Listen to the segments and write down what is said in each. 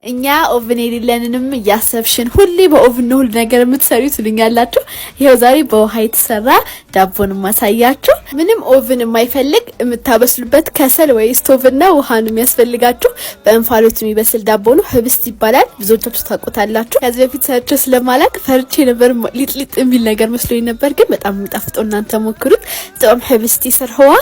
እኛ ኦቭን የሌለንንም ያሰብሽን ሁሌ በኦቭን ነው ሁሉ ነገር የምትሰሪው ትሉኛላችሁ። ይሄው ዛሬ በውሃ የተሰራ ዳቦን ማሳያችሁ። ምንም ኦቭን የማይፈልግ የምታበስሉበት ከሰል ወይ ስቶቭና ውሃ ነው የሚያስፈልጋችሁ። በእንፋሎት የሚበስል ዳቦ ነው፣ ህብስት ይባላል። ብዙዎቻችሁ ታውቁታላችሁ። ከዚህ በፊት ሰርቼ ስለማላቅ ፈርቼ ነበር፣ ሊጥሊጥ የሚል ነገር መስሎኝ ነበር፣ ግን በጣም የሚጣፍጠው እናንተ ሞክሩት። ጣም ህብስት ይሰርህዋ።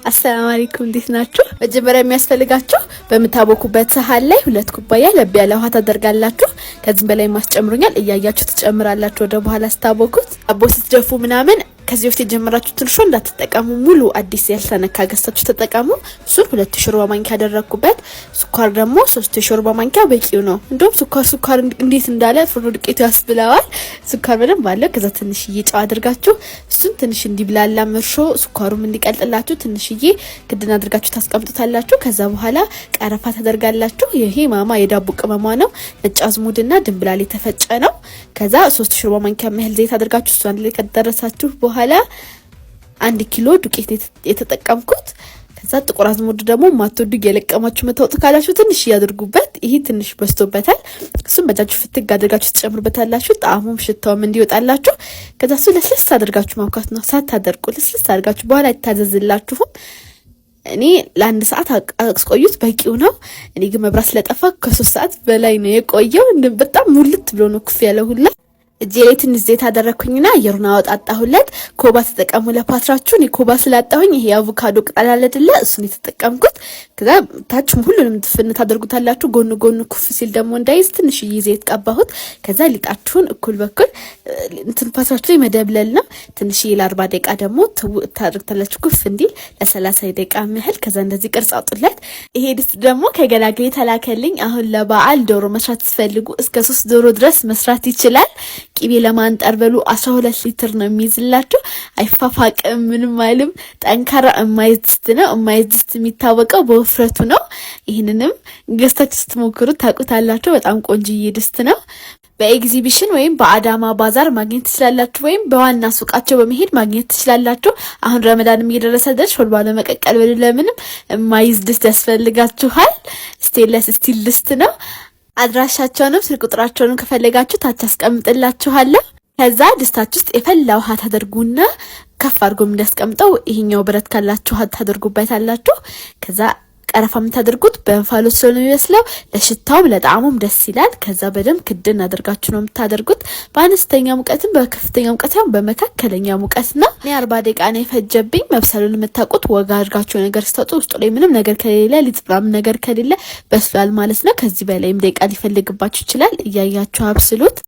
አሰላሙ አለይኩም እንዴት ናችሁ? መጀመሪያ የሚያስፈልጋችሁ በምታቦኩበት ሰሃን ላይ 2 ኩባያ ለብ ያለ ውሃ ታደርጋላችሁ። ከዚህም በላይ ማስጨምሩኛል እያያችሁ ትጨምራላችሁ። ወደ በኋላ ስታቦኩት አቦ ስትደፉ ምናምን ከዚህ በፊት የጀመራችሁትን እርሾ እንዳትጠቀሙ፣ ሙሉ አዲስ ያልተነካ ገዝታችሁ ተጠቀሙ። እሱን 2 ሾርባ ማንኪያ ያደረኩበት። ስኳር ደግሞ 3 ሾርባ ማንኪያ በቂው ነው። እንደውም ስኳር እንዴት እንዳለ ፍርኖ ዱቄቱ ያስብለዋል። ስኳር በደንብ አለ። ከዛ ትንሽዬ ጨው አድርጋችሁ እሱን ትንሽ እንዲብላላ እርሾ ስኳሩም እንዲቀልጥላችሁ ትንሽዬ ክድና አድርጋችሁ ታስቀምጡታላችሁ። ከዛ በኋላ ቀረፋ ታደርጋላችሁ። ይሄ ማማ የዳቦ ቅመሟ ነው። ነጭ አዝሙድና ድንብላል የተፈጨ ነው። ከዛ 3 ሾርባ ማንኪያ መህል ዘይት አድርጋችሁ እሱ አንድ ላይ ከደረሳችሁ በኋላ 1 ኪሎ ዱቄት የተጠቀምኩት። ከዛ ጥቁር አዝሙድ ደግሞ ማትወዱ የለቀማችሁ መታወጥ ካላችሁ ትንሽ ያድርጉበት። ይሄ ትንሽ በስቶበታል። እሱም በጃጁ ፍትግ አድርጋችሁ ትጨምሩበታላችሁ፣ ጣዕሙም ሽታውም እንዲወጣላችሁ። ከዛ እሱ ለስለስ አድርጋችሁ ማብካት ነው። ሳታደርቁ ለስለስ አድርጋችሁ በኋላ ይታዘዝላችሁም። እኔ ለ1 ሰዓት አስቆዩት በቂው ነው። እኔ ግን መብራት ስለጠፋ ከ3 ሰዓት በላይ ነው የቆየው። በጣም ሙልት ብሎ ነው ኩፍ ያለው ሁላ። እጄ ላይ ትንሽ ዘይት አደረኩኝና አየሩን አወጣጣሁለት። ኮባ ተጠቀሙ ለፓትራችሁ። እኔ ኮባ ስላጣሁኝ ይሄ አቮካዶ ቅጠል አለ አይደለ፣ እሱን የተጠቀምኩት። ከዛ ታችም ሁሉንም ድፍን ታደርጉታላችሁ። ጎኑ ኩፍ ሲል ደግሞ እንዳይዝ ትንሽዬ ዘይት ቀባሁት። ከዛ ሊጣችሁን እኩል በኩል እንትን ፓትራችሁ ላይ መደብለል ነው። ትንሽዬ ለ40 ደቂቃ ደግሞ ታደርጉታላችሁ ኩፍ እንዲል ለ30 ደቂቃ ያህል። ከዛ እንደዚህ ቅርጽ አውጡለት። ይሄ ድስት ደግሞ ከገላግሌ ተላከልኝ። አሁን ለበዓል ዶሮ መስራት ትፈልጉ እስከ 3 ዶሮ ድረስ መስራት ይችላል። ቂቤ ለማንጠር በሉ 12 ሊትር ነው የሚይዝላችሁ። አይፋፋቅም፣ ምንም አይልም። ጠንካራ እማይዝ ድስት ነው። እማይዝ ድስት የሚታወቀው በውፍረቱ ነው። ይህንንም ገዝታችሁ ስትሞክሩት ታውቁታላችሁ። በጣም ቆንጆዬ ድስት ነው። በኤግዚቢሽን ወይም በአዳማ ባዛር ማግኘት ትችላላችሁ፣ ወይም በዋና ሱቃቸው በመሄድ ማግኘት ትችላላችሁ። አሁን ረመዳንም እየደረሰ ደርሶ ሾርባ ለመቀቀል በሉ ለምንም እማይዝ ድስት ያስፈልጋችኋል። ስቴንለስ ስቲል ድስት ነው። አድራሻቸውንም ስልክ ቁጥራቸውንም ከፈለጋችሁ ታች አስቀምጥላችኋለሁ። ከዛ ድስታችሁ ውስጥ የፈላ ውሃ ታደርጉና ከፍ አድርጎ እንዲያስቀምጠው ይሄኛው ብረት ካላችሁ ውሃ ታደርጉበታላችሁ። ከዛ ቀረፋ የምታደርጉት በእንፋሎት ስለሆነ የሚመስለው ለሽታውም ለጣዕሙም ደስ ይላል። ከዛ በደንብ ክድን አድርጋችሁ ነው የምታደርጉት። በአነስተኛ ሙቀትም በከፍተኛ ሙቀትም በመካከለኛ ሙቀት ነው። እኔ 40 ደቂቃ ነው የፈጀብኝ። መብሰሉን የምታውቁት ወጋ አድርጋችሁ ነገር ስታጡ ውስጡ ላይ ምንም ነገር ከሌለ ሊጥራም ነገር ከሌለ በስሏል ማለት ነው። ከዚህ በላይም ደቂቃ ሊፈልግባችሁ ይችላል። እያያችሁ አብስሉት።